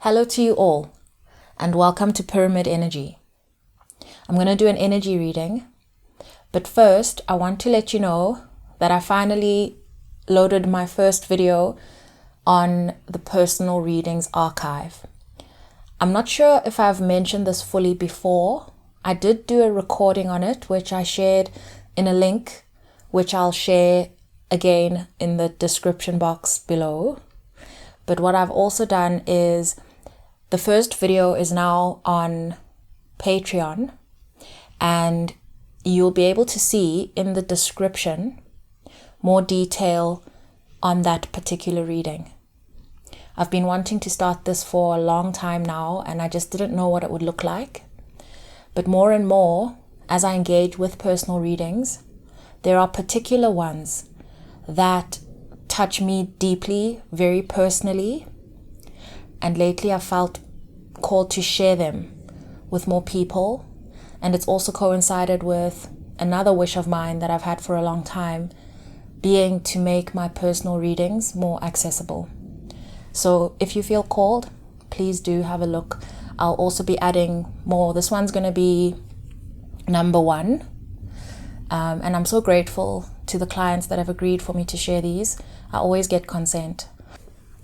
Hello to you all, and welcome to Pyramid Energy. I'm going to do an energy reading, but first I want to let you know that I finally loaded my first video on the Personal Readings archive. I'm not sure if I've mentioned this fully before. I did do a recording on it, which I shared in a link, which I'll share again in the description box below. But what I've also done is the first video is now on Patreon, and you'll be able to see in the description more detail on that particular reading. I've been wanting to start this for a long time now, and I just didn't know what it would look like. But more and more, as I engage with personal readings, there are particular ones that touch me deeply, very personally. And lately I felt called to share them with more people. And it's also coincided with another wish of mine that I've had for a long time, being to make my personal readings more accessible. So if you feel called, please do have a look. I'll also be adding more. This one's going to be number 1. And I'm so grateful to the clients that have agreed for me to share these. I always get consent,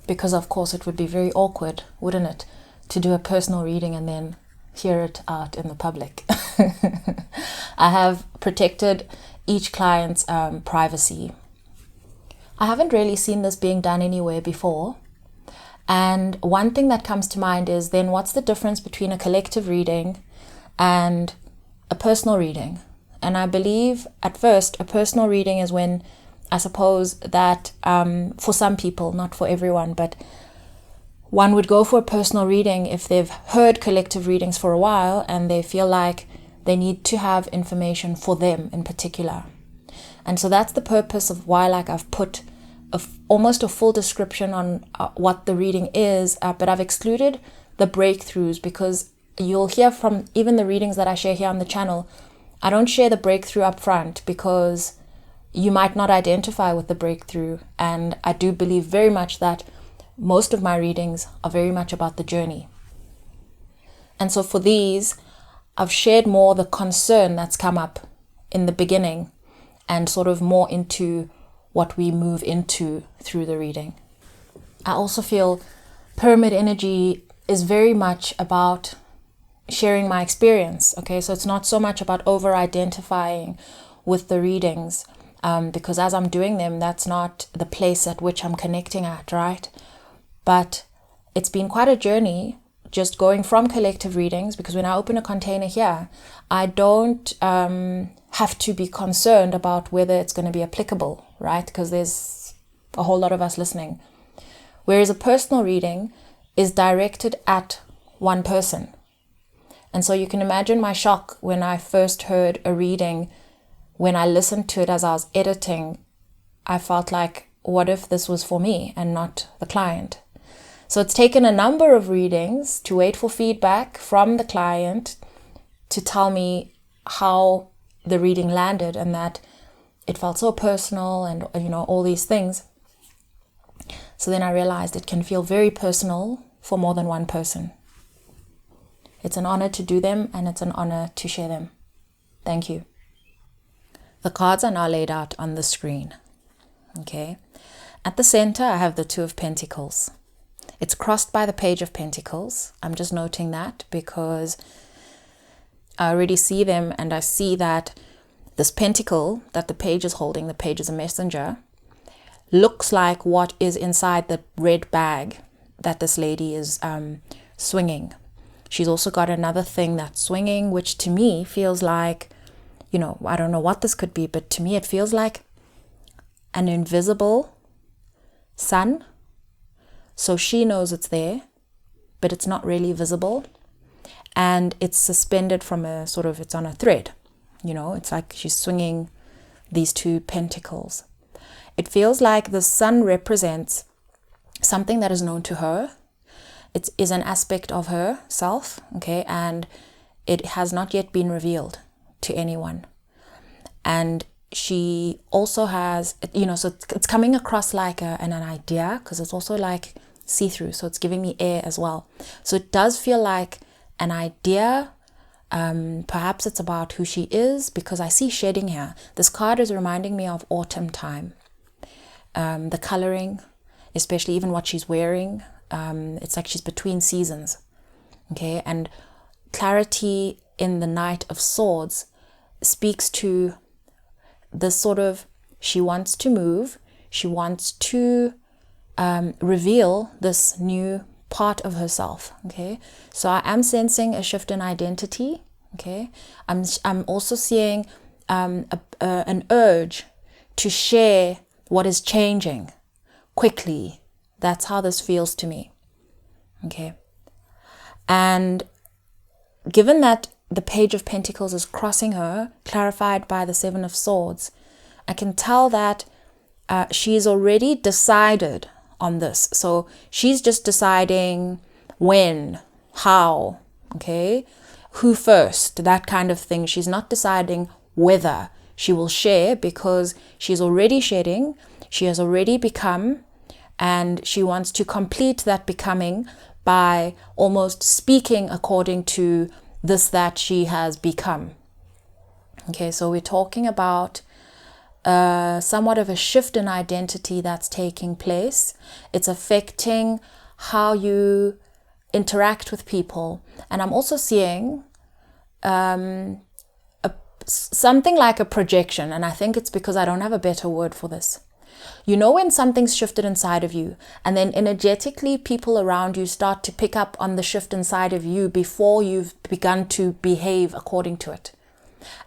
because of course it would be very awkward, wouldn't it, to do a personal reading and then hear it out in the public. I have protected each client's privacy. I haven't really seen this being done anywhere before. And one thing that comes to mind is then what's the difference between a collective reading and a personal reading? And I believe at first a personal reading is when, I suppose that for some people, not for everyone, but one would go for a personal reading if they've heard collective readings for a while and they feel like they need to have information for them in particular. And so that's the purpose of why I've put almost a full description on what the reading is, but I've excluded the breakthroughs, because you'll hear from even the readings that I share here on the channel, I don't share the breakthrough up front because you might not identify with the breakthrough. And I do believe very much that most of my readings are very much about the journey. And so for these, I've shared more the concern that's come up in the beginning and sort of more into what we move into through the reading. I also feel Pyramid Energy is very much about sharing my experience. Okay, so it's not so much about over-identifying with the readings, because as I'm doing them, that's not the place at which I'm connecting at, right? But it's been quite a journey just going from collective readings, because when I open a container here, I don't have to be concerned about whether it's going to be applicable, right? Because there's a whole lot of us listening. Whereas a personal reading is directed at one person. And so you can imagine my shock when I first heard a reading. When I listened to it as I was editing, I felt like, what if this was for me and not the client? So it's taken a number of readings to wait for feedback from the client to tell me how the reading landed and that it felt so personal and, all these things. So then I realized it can feel very personal for more than one person. It's an honor to do them, and it's an honor to share them. Thank you. The cards are now laid out on the screen. Okay. At the center, I have the 2 of Pentacles. It's crossed by the Page of Pentacles. I'm just noting that because I already see them, and I see that this pentacle that the page is holding, the page is a messenger, looks like what is inside the red bag that this lady is swinging. She's also got another thing that's swinging, which to me feels like, I don't know what this could be, but to me it feels like an invisible sun. So she knows it's there, but it's not really visible. And it's suspended from it's on a thread. It's like she's swinging these 2 pentacles. It feels like the sun represents something that is known to her. It is an aspect of herself, okay, and it has not yet been revealed to anyone. And she also has, so it's coming across like an idea, because it's also like see-through. So it's giving me air as well. So it does feel like an idea. Perhaps it's about who she is, because I see shedding here. This card is reminding me of autumn time. The coloring, especially even what she's wearing. It's like she's between seasons. Okay, and clarity in the Knight of Swords speaks to this sort of, she wants to move, she wants to reveal this new part of herself. Okay, so I am sensing a shift in identity. Okay, I'm also seeing an urge to share what is changing quickly. That's how this feels to me. Okay, and given that the Page of Pentacles is crossing her, clarified by the Seven of Swords, I can tell that she's already decided on this. So she's just deciding when, how, okay, who first, that kind of thing. She's not deciding whether she will share, because she's already shedding, she has already become, and she wants to complete that becoming by almost speaking according to this that she has become. Okay, so we're talking about somewhat of a shift in identity that's taking place. It's affecting how you interact with people. And I'm also seeing something like a projection. And I think it's because I don't have a better word for this. You know, when something's shifted inside of you, and then energetically people around you start to pick up on the shift inside of you before you've begun to behave according to it.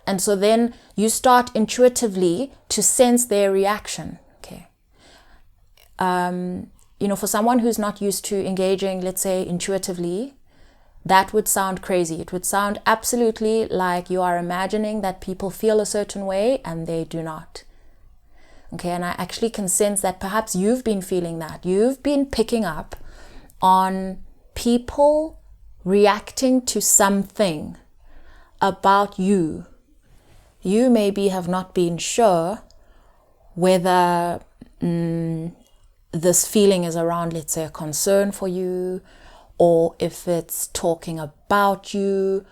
And so then you start intuitively to sense their reaction. Okay. You know, for someone who's not used to engaging, let's say, intuitively, that would sound crazy. It would sound absolutely like you are imagining that people feel a certain way and they do not. Okay, and I actually can sense that perhaps you've been feeling that. You've been picking up on people reacting to something about you. You maybe have not been sure whether this feeling is around, let's say, a concern for you, or if it's talking about you,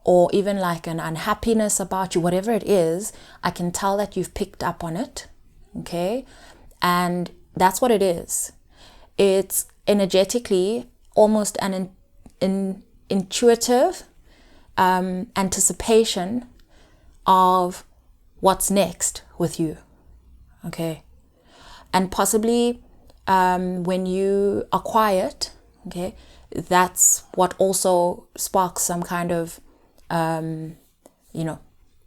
or even like an unhappiness about you, whatever it is. I can tell that you've picked up on it. Okay, and that's what it is. It's energetically almost an intuitive anticipation of what's next with you. Okay, and possibly when you are quiet, okay, that's what also sparks some kind of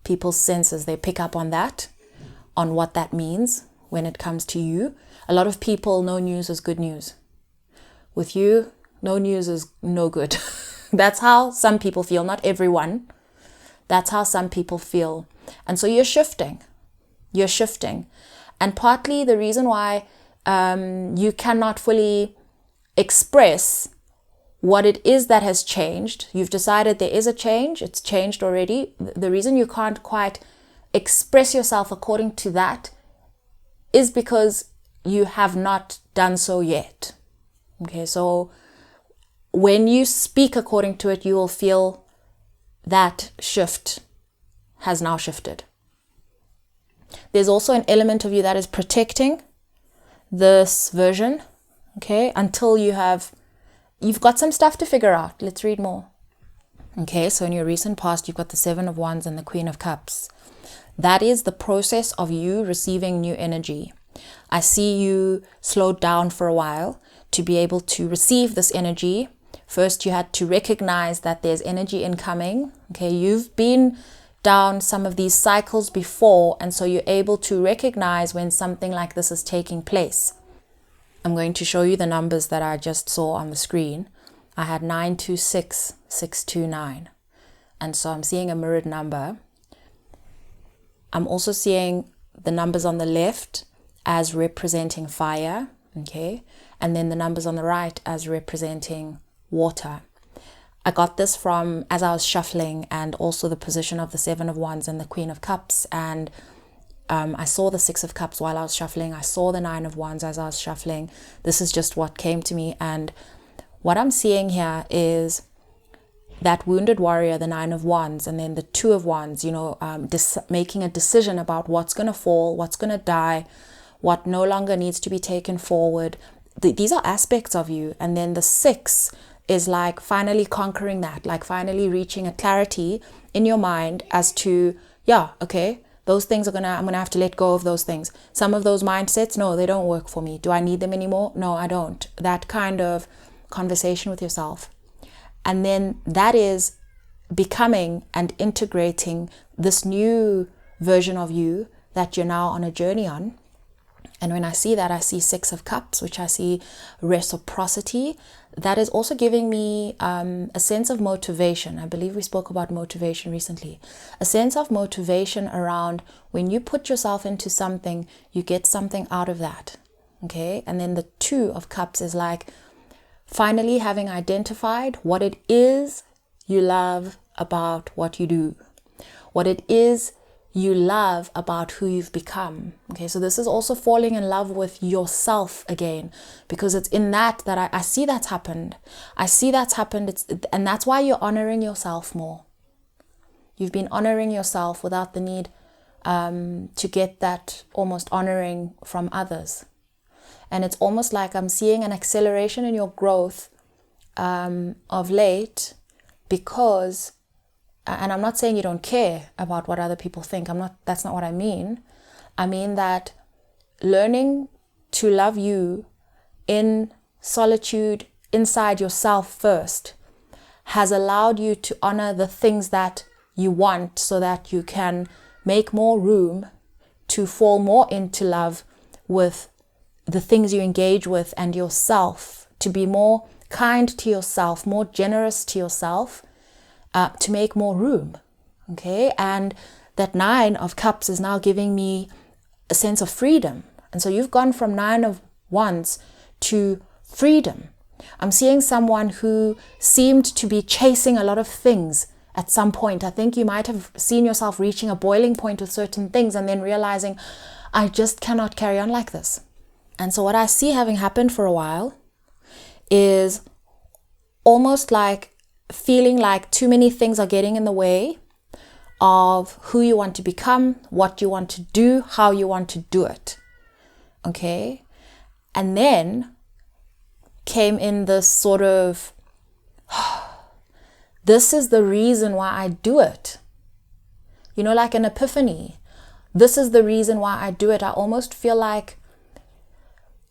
people's senses. They pick up on that, on what that means when it comes to you. A lot of people, no news is good news. With you, no news is no good. That's how some people feel, not everyone. That's how some people feel. And so you're shifting. And partly the reason why you cannot fully express what it is that has changed, you've decided there is a change, it's changed already. The reason you can't quite express yourself according to that is because you have not done so yet. Okay, so when you speak according to it, you will feel that shift has now shifted. There's also an element of you that is protecting this version, okay, until you've got some stuff to figure out. Let's read more. Okay, so in your recent past, you've got the Seven of Wands and the Queen of Cups. That is the process of you receiving new energy. I see you slowed down for a while to be able to receive this energy. First, you had to recognize that there's energy incoming. Okay, you've been down some of these cycles before, and so you're able to recognize when something like this is taking place. I'm going to show you the numbers that I just saw on the screen. I had 926, 629. And so I'm seeing a mirrored number. I'm also seeing the numbers on the left as representing fire, okay? And then the numbers on the right as representing water. I got this from as I was shuffling, and also the position of the Seven of Wands and the Queen of Cups. And I saw the Six of Cups while I was shuffling. I saw the Nine of Wands as I was shuffling. This is just what came to me. And what I'm seeing here is that wounded warrior, the Nine of Wands, and then the Two of Wands, making a decision about what's going to fall, what's going to die, what no longer needs to be taken forward. These are aspects of you. And then the Six is like finally conquering that, like finally reaching a clarity in your mind as to, those things I'm gonna have to let go of those things. Some of those mindsets, no, they don't work for me. Do I need them anymore? No, I don't. That kind of conversation with yourself. And then that is becoming and integrating this new version of you that you're now on a journey on. And when I see that, I see Six of Cups, which I see reciprocity. That is also giving me a sense of motivation. I believe we spoke about motivation recently. A sense of motivation around when you put yourself into something, you get something out of that. Okay. And then the Two of Cups is like finally having identified what it is you love about what you do, what it is you love about who you've become. Okay, so this is also falling in love with yourself again, because it's in that I see that's happened. I see that's happened. And that's why you're honoring yourself more. You've been honoring yourself without the need to get that almost honoring from others. And it's almost like I'm seeing an acceleration in your growth of late, because and I'm not saying you don't care about what other people think. That's not what I mean. I mean that learning to love you in solitude inside yourself first has allowed you to honor the things that you want, so that you can make more room to fall more into love with the things you engage with and yourself, to be more kind to yourself, more generous to yourself, to make more room. Okay. And that Nine of Cups is now giving me a sense of freedom. And so you've gone from Nine of Wands to freedom. I'm seeing someone who seemed to be chasing a lot of things at some point. I think you might have seen yourself reaching a boiling point with certain things and then realizing, I just cannot carry on like this. And so what I see having happened for a while is almost like feeling like too many things are getting in the way of who you want to become, what you want to do, how you want to do it. Okay. And then came in this sort of, this is the reason why I do it. Like an epiphany. This is the reason why I do it. I almost feel like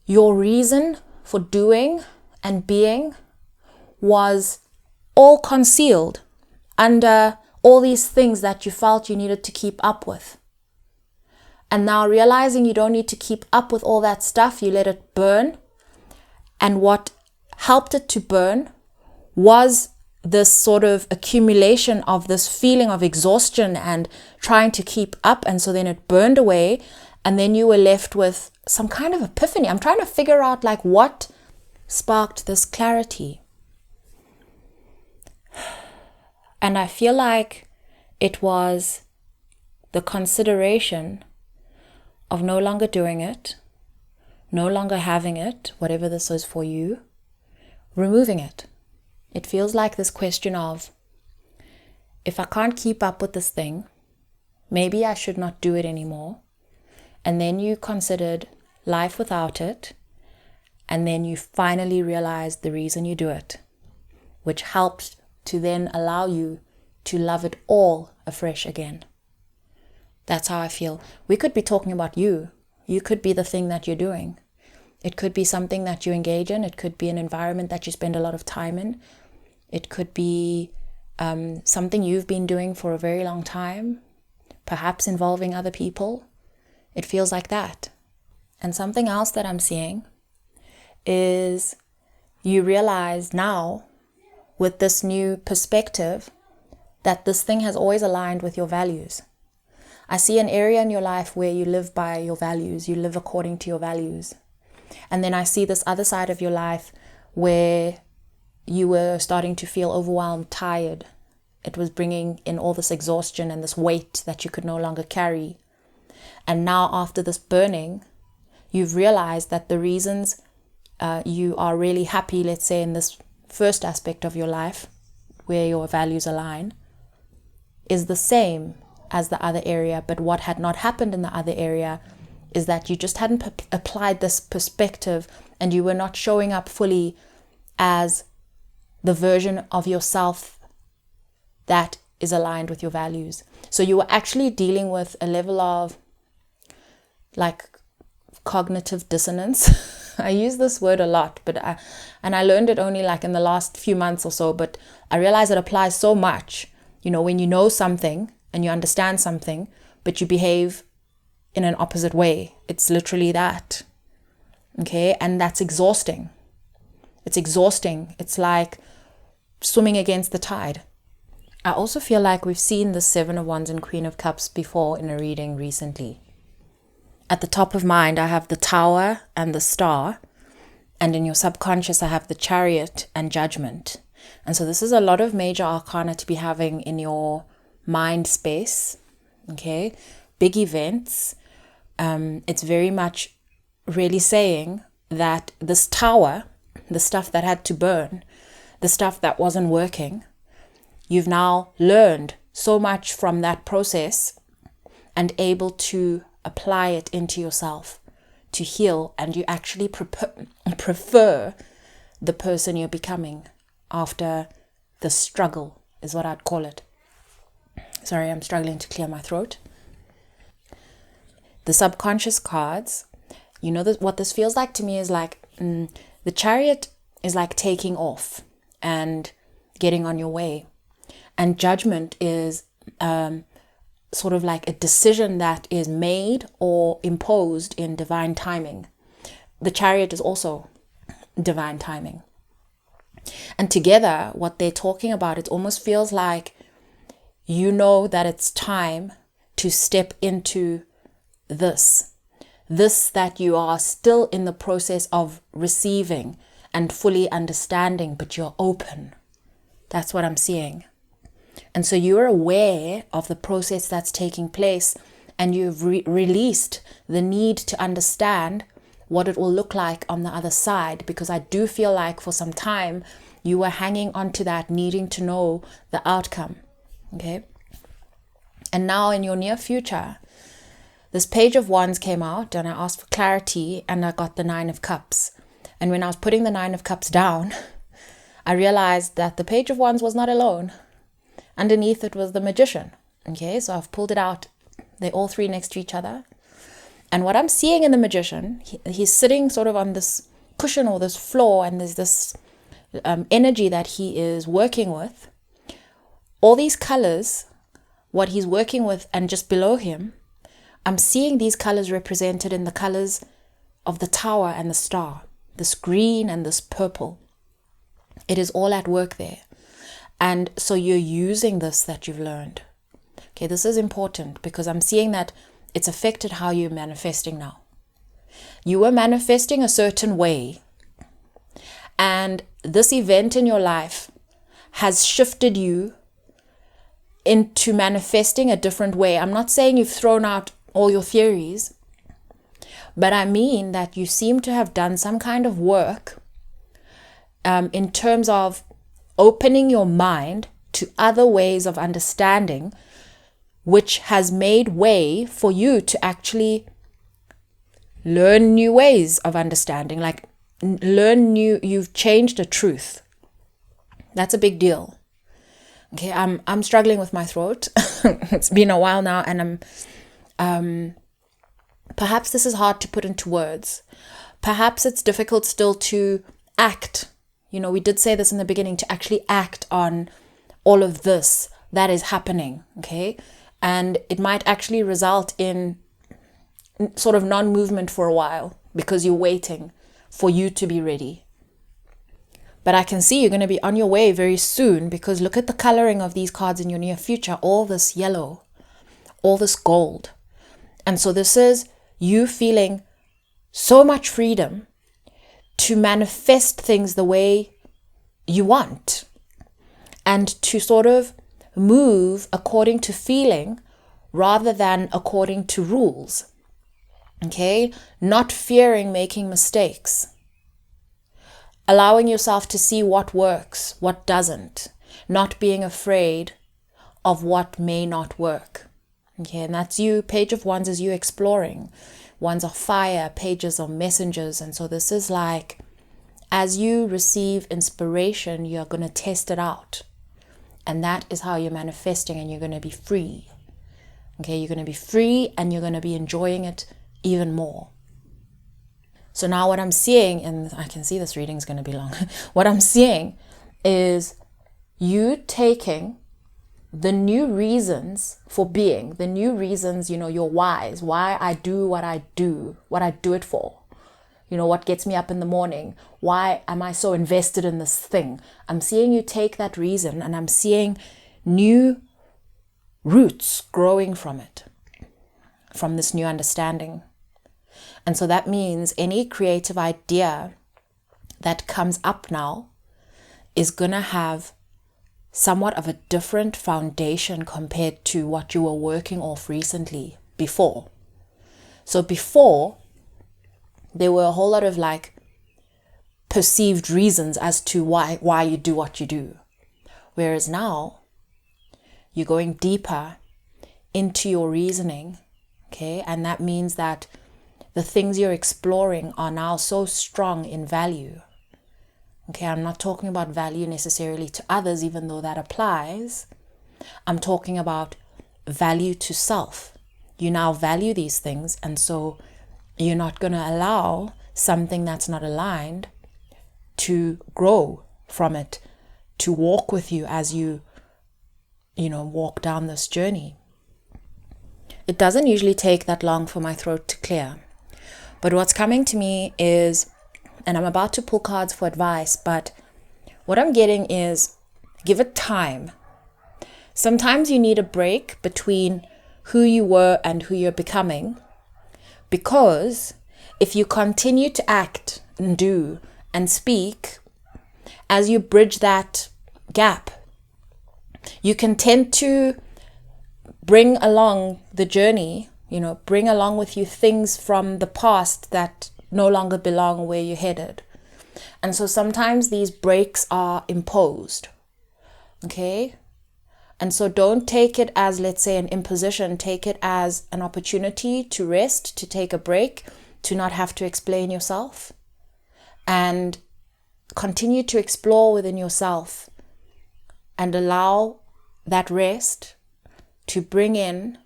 your reason for doing and being was all concealed under all these things that you felt you needed to keep up with. And now realizing you don't need to keep up with all that stuff, you let it burn. And what helped it to burn was this sort of accumulation of this feeling of exhaustion and trying to keep up. And so then it burned away, and then you were left with some kind of epiphany. I'm trying to figure out like what sparked this clarity. And I feel like it was the consideration of no longer doing it, no longer having it, whatever this is for you, removing it. It feels like this question of, if I can't keep up with this thing, maybe I should not do it anymore. And then you considered life without it. And then you finally realized the reason you do it, which helped to then allow you to love it all afresh again. That's how I feel. We could be talking about you. You could be the thing that you're doing. It could be something that you engage in. It could be an environment that you spend a lot of time in. It could be something you've been doing for a very long time, perhaps involving other people. It feels like that. And something else that I'm seeing is you realize now, with this new perspective, that this thing has always aligned with your values. I see an area in your life where you live by your values, you live according to your values. And then I see this other side of your life where you were starting to feel overwhelmed, tired. It was bringing in all this exhaustion and this weight that you could no longer carry. And now after this burning, you've realized that the reasons you are really happy, let's say in this first aspect of your life, where your values align, is the same as the other area. But what had not happened in the other area is that you just hadn't applied this perspective, and you were not showing up fully as the version of yourself that is aligned with your values. So you were actually dealing with a level of like cognitive dissonance. I use this word a lot, but I learned it only like in the last few months or so, but I realize it applies so much. When you know something and you understand something, but you behave in an opposite way. It's literally that. Okay. And that's exhausting. It's exhausting. It's like swimming against the tide. I also feel like we've seen the 7 of Wands and Queen of Cups before in a reading recently. At the top of mind, I have the Tower and the Star. And in your subconscious, I have the Chariot and Judgment. And so this is a lot of major arcana to be having in your mind space. Okay. Big events. It's very much really saying that this tower, the stuff that had to burn, the stuff that wasn't working, you've now learned so much from that process and able to apply it into yourself to heal, and you actually prefer the person you're becoming after the struggle, is what I'd call it. Sorry, I'm struggling to clear my throat. The subconscious cards, what this feels like to me is like the Chariot is like taking off and getting on your way. And Judgment is sort of like a decision that is made or imposed in divine timing. The Chariot is also divine timing. And together, what they're talking about, it almost feels like that it's time to step into this that you are still in the process of receiving and fully understanding, but you're open. That's what I'm seeing. And so you're aware of the process that's taking place, and you've released the need to understand what it will look like on the other side, because I do feel like for some time you were hanging on to that, needing to know the outcome. Okay. And now in your near future, this Page of Wands came out, and I asked for clarity, and I got the 9 of Cups. And when I was putting the 9 of Cups down, I realized that the Page of Wands was not alone. Underneath it was the Magician. Okay, so I've pulled it out. They're all 3 next to each other. And what I'm seeing in the Magician, he's sitting sort of on this cushion or this floor, and there's this energy that he is working with. All these colors, what he's working with, and just below him, I'm seeing these colors represented in the colors of the Tower and the Star, this green and this purple. It is all at work there. And so you're using this that you've learned. Okay, this is important because I'm seeing that it's affected how you're manifesting now. You were manifesting a certain way, and this event in your life has shifted you into manifesting a different way. I'm not saying you've thrown out all your theories, but I mean that you seem to have done some kind of work in terms of opening your mind to other ways of understanding, which has made way for you to actually learn new ways of understanding, like you've changed a truth. That's a big deal. Okay, I'm struggling with my throat. It's been a while now, and perhaps this is hard to put into words. Perhaps it's difficult still to act. We did say this in the beginning, to actually act on all of this that is happening. Okay, and it might actually result in sort of non-movement for a while because you're waiting for you to be ready. But I can see you're going to be on your way very soon, because look at the coloring of these cards in your near future. All this yellow, all this gold. And so this is you feeling so much freedom to manifest things the way you want, and to sort of move according to feeling rather than according to rules. Okay? Not fearing making mistakes. Allowing yourself to see what works, what doesn't. Not being afraid of what may not work. Okay, and that's you. Page of Wands is you exploring. Wands are fire, pages are messengers. And so this is like, as you receive inspiration, you're going to test it out. And that is how you're manifesting, and you're going to be free. Okay, you're going to be free and you're going to be enjoying it even more. So now what I'm seeing, and I can see this reading is going to be long. What I'm seeing is you taking the new reasons for being, the new reasons, your whys, why I do what I do it for. What gets me up in the morning? Why am I so invested in this thing? I'm seeing you take that reason, and I'm seeing new roots growing from it, from this new understanding. And so that means any creative idea that comes up now is going to have somewhat of a different foundation compared to what you were working off recently before. So before, there were a whole lot of like perceived reasons as to why you do what you do. Whereas now, you're going deeper into your reasoning, okay? And that means that the things you're exploring are now so strong in value. Okay, I'm not talking about value necessarily to others, even though that applies. I'm talking about value to self. You now value these things, and so you're not going to allow something that's not aligned to grow from it, to walk with you as you walk down this journey. It doesn't usually take that long for my throat to clear. But what's coming to me is, and I'm about to pull cards for advice, but what I'm getting is give it time. Sometimes you need a break between who you were and who you're becoming, because if you continue to act and do and speak, as you bridge that gap, you can tend to bring along the journey, bring along with you things from the past that no longer belong where you're headed. And so sometimes these breaks are imposed. Okay? And so don't take it as, let's say, an imposition. Take it as an opportunity to rest, to take a break, to not have to explain yourself. And continue to explore within yourself and allow that rest to bring in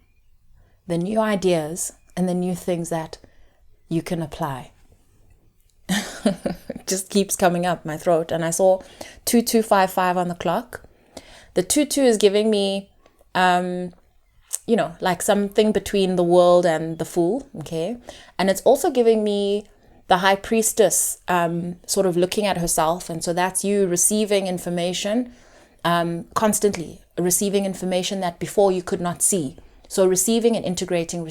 the new ideas and the new things that you can apply. It just keeps coming up my throat. And I saw 2255 on the clock. The 22 is giving me, like something between the world and the fool. Okay. And it's also giving me the high priestess sort of looking at herself. And so that's you receiving information, constantly receiving information that before you could not see. So receiving and integrating. And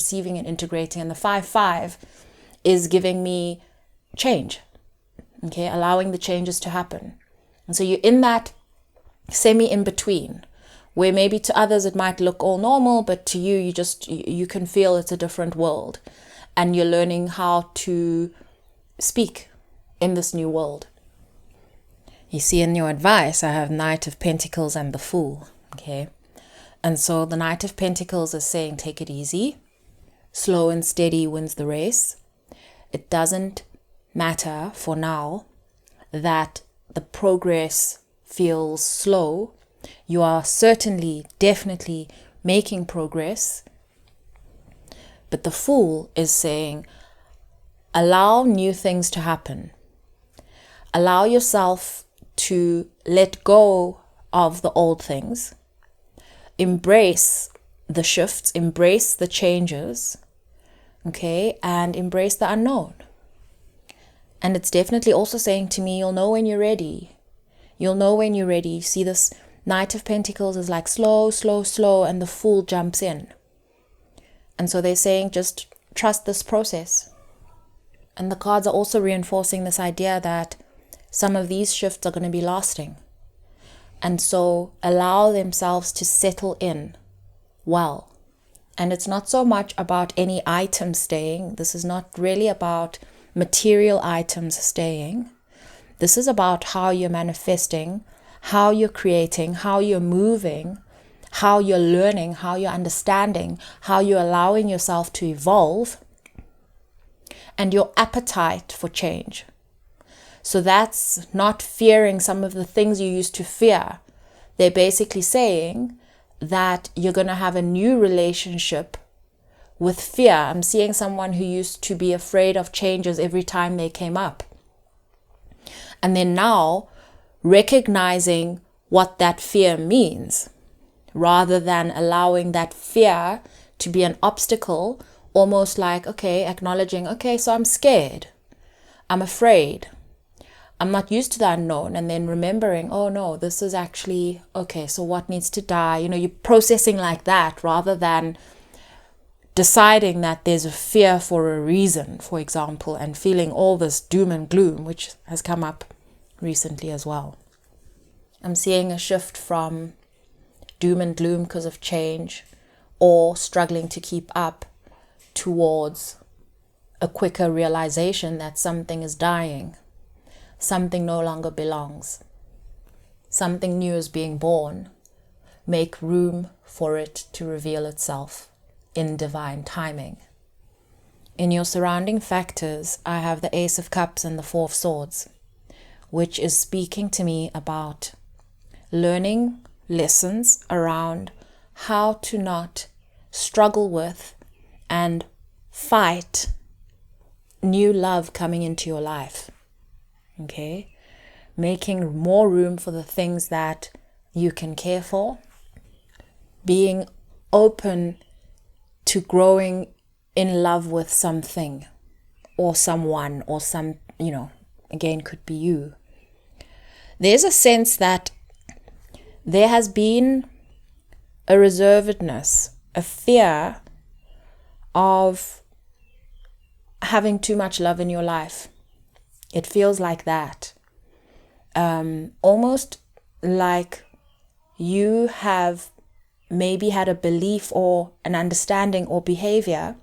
the 5-5 is giving me change. Okay, allowing the changes to happen. And so you're in that semi-in-between, where maybe to others it might look all normal, but to you, you can feel it's a different world. And you're learning how to speak in this new world. You see, in your advice, I have Knight of Pentacles and the Fool. Okay. And so the Knight of Pentacles is saying, take it easy. Slow and steady wins the race. It doesn't matter for now that the progress feels slow. You are certainly, definitely making progress. But the Fool is saying, allow new things to happen. Allow yourself to let go of the old things. Embrace the shifts, embrace the changes, okay, and embrace the unknown. And it's definitely also saying to me, you'll know when you're ready. You'll know when you're ready. See, this Knight of Pentacles is like slow, slow, slow, and the Fool jumps in. And so they're saying, just trust this process. And the cards are also reinforcing this idea that some of these shifts are going to be lasting. And so allow themselves to settle in well And it's not so much about any item staying. This is not really about material items staying. This is about how you're manifesting, how you're creating, how you're moving, how you're learning, how you're understanding, how you're allowing yourself to evolve, and your appetite for change. So that's not fearing some of the things you used to fear. They're basically saying that you're going to have a new relationship with fear. I'm seeing someone who used to be afraid of changes every time they came up. And then now recognizing what that fear means, rather than allowing that fear to be an obstacle, almost like, okay, acknowledging, okay, so I'm scared, I'm afraid, I'm not used to the unknown, and then remembering, oh no, this is actually, okay, so what needs to die? You're processing like that, rather than deciding that there's a fear for a reason, for example, and feeling all this doom and gloom, which has come up recently as well. I'm seeing a shift from doom and gloom because of change or struggling to keep up towards a quicker realization that something is dying, something no longer belongs, something new is being born. Make room for it to reveal itself in divine timing. In your surrounding factors, I have the Ace of Cups and the Four of Swords, which is speaking to me about learning lessons around how to not struggle with and fight new love coming into your life. Okay? Making more room for the things that you can care for. Being open to growing in love with something or someone or some, again, could be you. There's a sense that there has been a reservedness, a fear of having too much love in your life. It feels like that. Almost like you have maybe had a belief or an understanding or behavior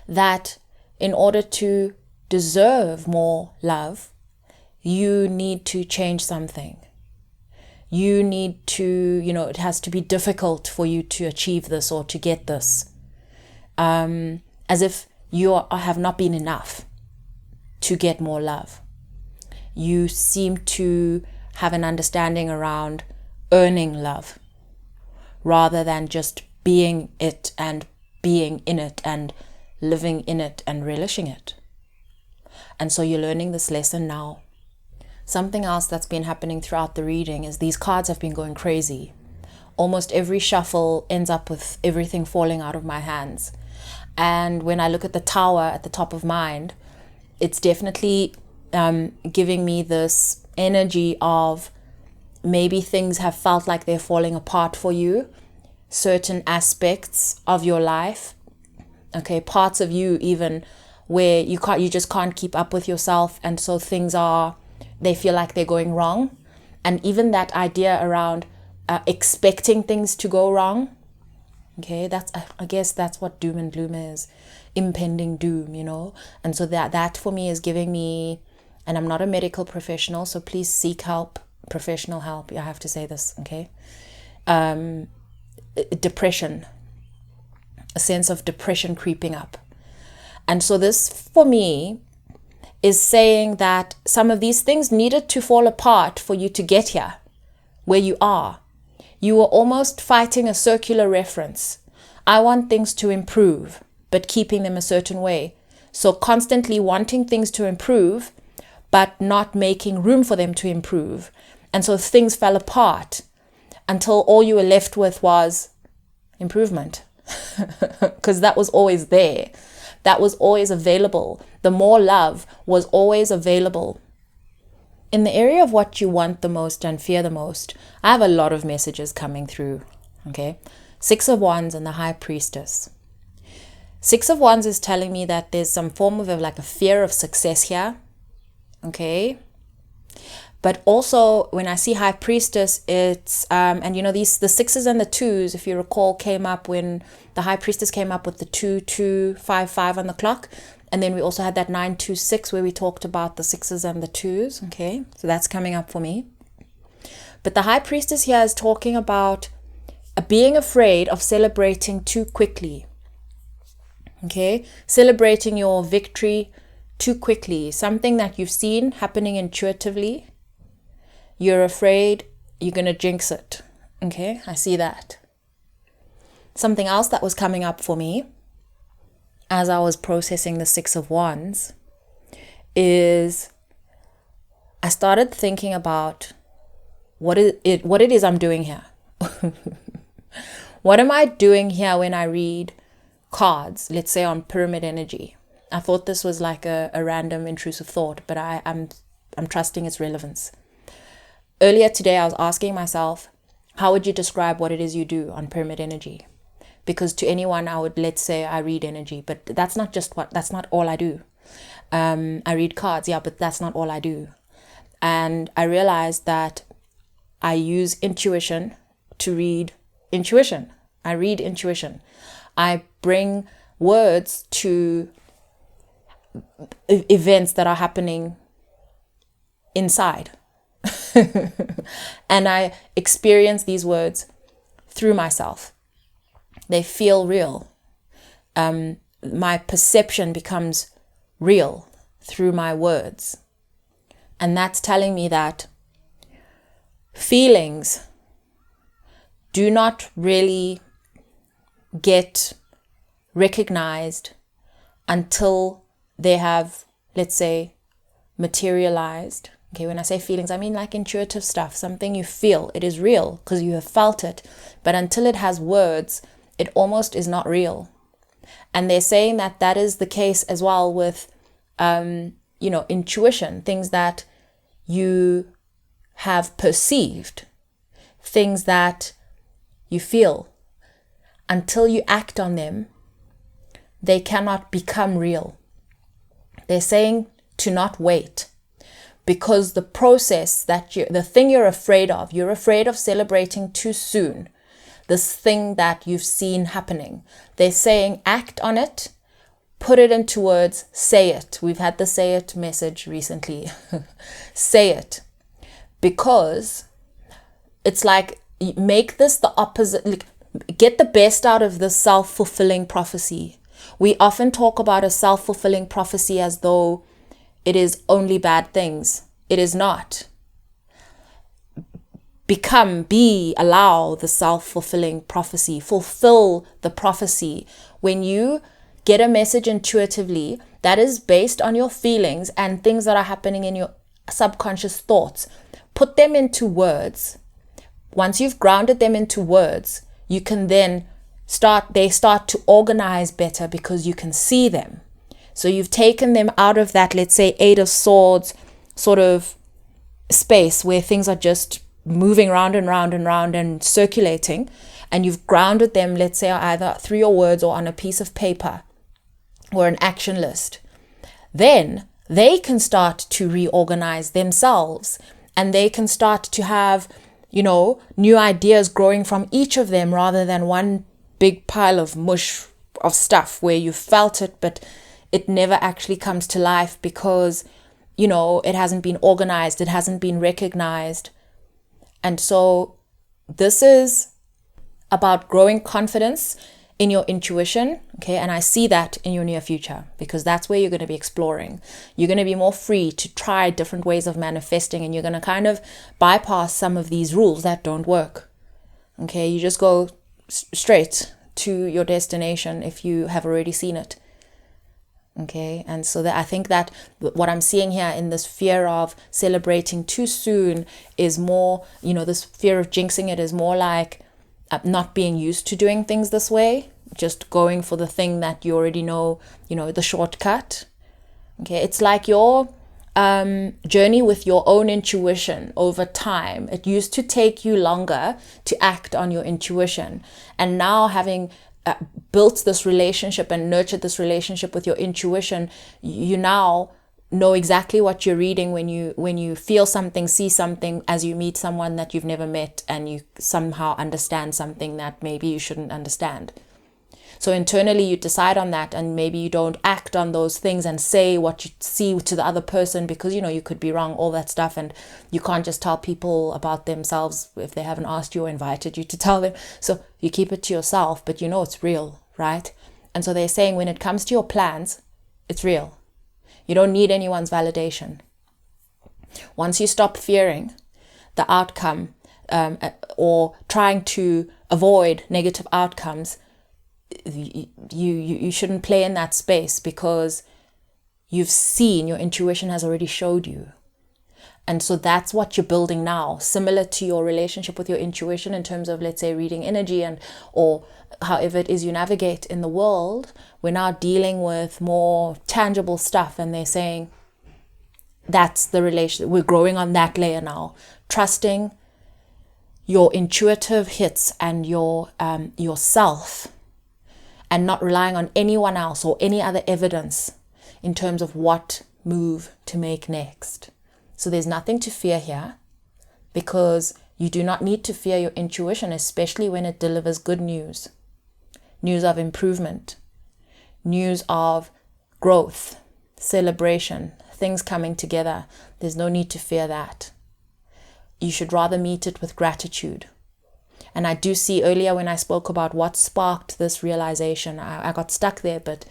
that in order to deserve more love, you need to change something. You need to, it has to be difficult for you to achieve this or to get this. As if you have not been enough to get more love. You seem to have an understanding around earning love rather than just being it and being in it and living in it and relishing it. And so you're learning this lesson now. Something else that's been happening throughout the reading is these cards have been going crazy. Almost every shuffle ends up with everything falling out of my hands. And when I look at the tower at the top of mind, it's definitely giving me this energy of maybe things have felt like they're falling apart for you. Certain aspects of your life, okay, parts of you even where you just can't keep up with yourself, and so they feel like they're going wrong. And even that idea around expecting things to go wrong, okay, I guess that's what doom and gloom is, impending doom, and so that for me is giving me, and I'm not a medical professional, so please seek help, professional help. I have to say this, okay? Depression, a sense of depression creeping up. And so this for me is saying that some of these things needed to fall apart for you to get here where you are. You were almost fighting a circular reference. I want things to improve, but keeping them a certain way. So constantly wanting things to improve, but not making room for them to improve. And so things fell apart until all you were left with was improvement. Because that was always there. That was always available. The more love was always available. In the area of what you want the most and fear the most, I have a lot of messages coming through. Okay, 6 of Wands and the High Priestess. 6 of Wands is telling me that there's some form of like a fear of success here. Okay, But also when I see high priestess, it's and the sixes and the twos, if you recall, came up when the high priestess came up with the 2255 on the clock. And then we also had that 926 where we talked about the sixes and the twos. Okay, so that's coming up for me. But the high priestess here is talking about being afraid of celebrating too quickly. Okay, celebrating your victory too quickly, something that you've seen happening intuitively. You're afraid you're going to jinx it. Okay, I see that. Something else that was coming up for me as I was processing the Six of Wands is I started thinking about what it is I'm doing here. What am I doing here when I read cards, let's say on pyramid energy? I thought this was like a random intrusive thought, but I'm trusting its relevance. Earlier today, I was asking myself, how would you describe what it is you do on pyramid energy? Because to anyone, let's say I read energy, but that's not all I do. I read cards, yeah, but that's not all I do. And I realized that I use intuition to read intuition. I read intuition. I bring words to events that are happening inside. And I experience these words through myself. They feel real. My perception becomes real through my words. And that's telling me that feelings do not really get recognized until they have, let's say, materialized. Okay, when I say feelings, I mean like intuitive stuff, something you feel. It is real because you have felt it. But until it has words, it almost is not real. And they're saying that that is the case as well with, intuition, things that you have perceived, things that you feel. Until you act on them, they cannot become real. They're saying to not wait. Because the process the thing you're afraid of celebrating too soon. This thing that you've seen happening. They're saying act on it, put it into words, say it. We've had the say it message recently. Say it. Because it's like, make this the opposite. Like, get the best out of this self-fulfilling prophecy. We often talk about a self-fulfilling prophecy as though it is only bad things. It is not. Allow the self-fulfilling prophecy. Fulfill the prophecy. When you get a message intuitively that is based on your feelings and things that are happening in your subconscious thoughts, put them into words. Once you've grounded them into words, you can then start to organize better because you can see them. So you've taken them out of that, let's say, Eight of Swords sort of space where things are just moving round and round and round and circulating, and you've grounded them, let's say, either through your words or on a piece of paper or an action list. Then they can start to reorganize themselves, and they can start to have, new ideas growing from each of them rather than one big pile of mush of stuff where you felt it, but it never actually comes to life because, it hasn't been organized, it hasn't been recognized. And so this is about growing confidence in your intuition, okay? And I see that in your near future because that's where you're going to be exploring. You're going to be more free to try different ways of manifesting, and you're going to kind of bypass some of these rules that don't work, okay? You just go straight to your destination if you have already seen it. Okay, and so that I think that what I'm seeing here in this fear of celebrating too soon is more, this fear of jinxing it is more like not being used to doing things this way, just going for the thing that you already know, the shortcut. Okay, it's like your journey with your own intuition over time. It used to take you longer to act on your intuition, and now having built this relationship and nurtured this relationship with your intuition, you now know exactly what you're reading when you feel something, see something as you meet someone that you've never met, and you somehow understand something that maybe you shouldn't understand. So internally you decide on that, and maybe you don't act on those things and say what you see to the other person, because you could be wrong, all that stuff, and you can't just tell people about themselves if they haven't asked you or invited you to tell them. So you keep it to yourself, but it's real, right? And so they're saying when it comes to your plans, it's real. You don't need anyone's validation. Once you stop fearing the outcome, or trying to avoid negative outcomes, you shouldn't play in that space, because you've seen, your intuition has already showed you. And so that's what you're building now, similar to your relationship with your intuition in terms of, let's say, reading energy or however it is you navigate in the world. We're now dealing with more tangible stuff, and they're saying that's the relation. We're growing on that layer now, trusting your intuitive hits and yourself, and not relying on anyone else or any other evidence in terms of what move to make next. So there's nothing to fear here, because you do not need to fear your intuition, especially when it delivers good news of improvement, news of growth, celebration, things coming together. There's no need to fear that. You should rather meet it with gratitude. And I do see earlier when I spoke about what sparked this realization, I got stuck there, but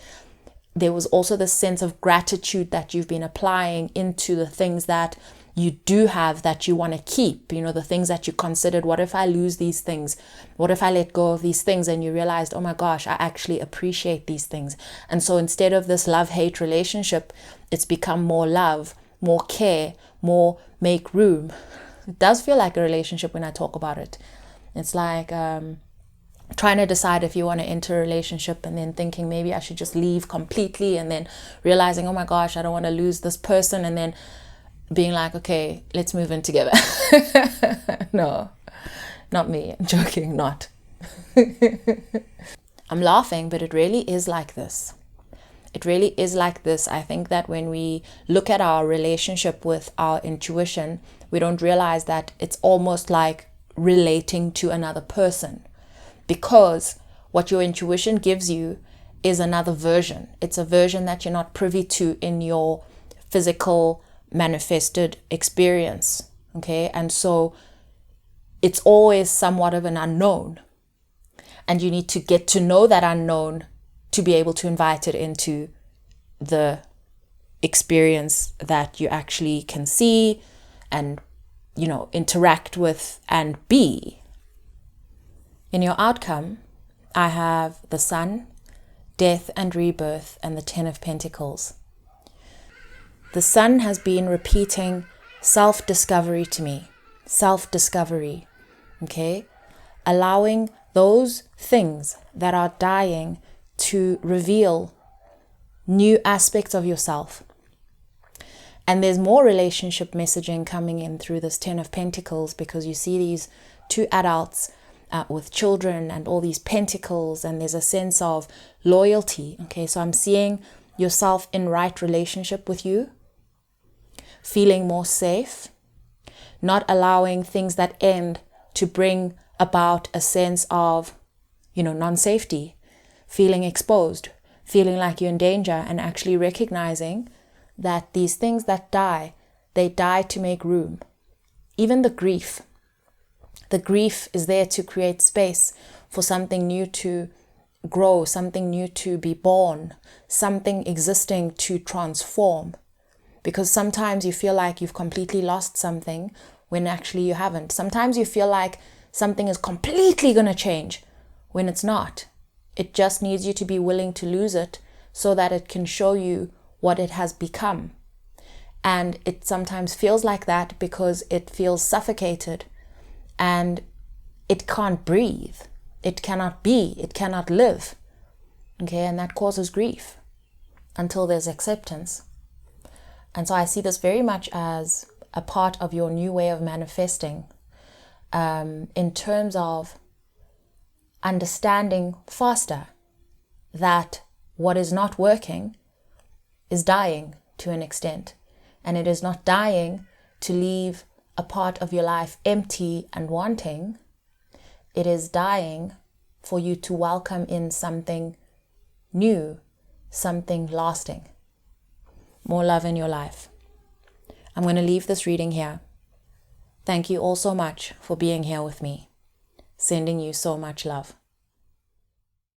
there was also this sense of gratitude that you've been applying into the things that you do have that you want to keep, the things that you considered. What if I lose these things? What if I let go of these things? And you realized, oh my gosh, I actually appreciate these things. And so instead of this love-hate relationship, it's become more love, more care, more make room. It does feel like a relationship when I talk about it. It's like trying to decide if you want to enter a relationship, and then thinking maybe I should just leave completely, and then realizing, oh my gosh, I don't want to lose this person, and then being like, okay, let's move in together. No, not me. I'm joking, not. I'm laughing, but it really is like this. It really is like this. I think that when we look at our relationship with our intuition, we don't realize that it's almost like relating to another person, because what your intuition gives you is another version. It's a version that you're not privy to in your physical manifested experience. Okay. And so it's always somewhat of an unknown, and you need to get to know that unknown to be able to invite it into the experience that you actually can see and, interact with and be. In your outcome, I have the Sun, death and rebirth, and the 10 of Pentacles. The Sun has been repeating self-discovery to me. Self-discovery, okay? Allowing those things that are dying to reveal new aspects of yourself. And there's more relationship messaging coming in through this 10 of Pentacles, because you see these two adults with children and all these pentacles, and there's a sense of loyalty. Okay, so I'm seeing yourself in right relationship with you, feeling more safe, not allowing things that end to bring about a sense of, non-safety, feeling exposed, feeling like you're in danger, and actually recognizing that these things that die, they die to make room. Even the grief is there to create space for something new to grow, something new to be born, something existing to transform. Because sometimes you feel like you've completely lost something when actually you haven't. Sometimes you feel like something is completely going to change when it's not. It just needs you to be willing to lose it so that it can show you what it has become. And it sometimes feels like that because it feels suffocated and it can't breathe. It cannot be. It cannot live. Okay, and that causes grief until there's acceptance. And so I see this very much as a part of your new way of manifesting, in terms of understanding faster that what is not working is dying to an extent. And it is not dying to leave a part of your life empty and wanting. It is dying for you to welcome in something new, something lasting. More love in your life. I'm going to leave this reading here. Thank you all so much for being here with me. Sending you so much love.